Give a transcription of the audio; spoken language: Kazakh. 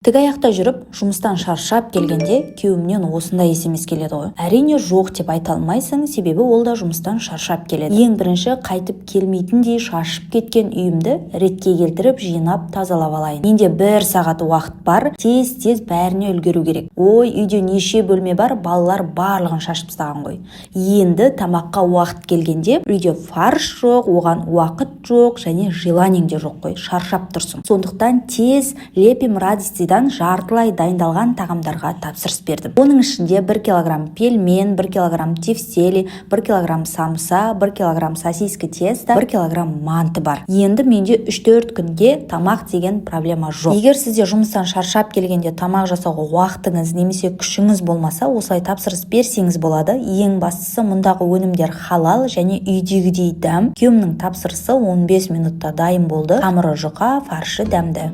Тік аяқта жүріп, жұмыстан шаршап келгенде, күйеуімнен осындай есемес келеді ғой. Әрине жоқ деп айта алмайсың, себебі ол да жұмыстан шаршап келеді. Ең бірінші қайтып келмейтіндей шашып кеткен үйімді ретке келтіріп, жинап, тазалап алайын. Менде 1 сағат уақыт бар, тез бәріне үлгеру керек. Ой, үйде неше бөлме бар, балалар барлығын шашып тастаған ғой. Енді тамаққа уақыт келгенде, үйде фарш жоқ, оған уақыт жоқ және желаниең де жоқ қой, шаршап тұрсың. Сондықтан тез лепим радости жартылай дайындалған тағамдарға тапсырыс бердім. Оның ішінде 1 килограмм пельмен, 1 килограмм тефтели, 1 килограмм самса, 1 килограмм сосиски тесто, 1 килограмм манты бар. Енді менде 3-4 күнге тамақ деген проблема жоқ. Егер сізде жұмыстан шаршап келгенде тамақ жасауға уақытыңыз немесе күшіңіз болмаса, осылай тапсырыс берсеңіз болады. Ең бастысы мұндағы өнімдер халал және үйдегідей дәм. Күйеуімнің тапсырысы 15 минутта дайын болды. Қамыры жұқа, фаршы дәмді.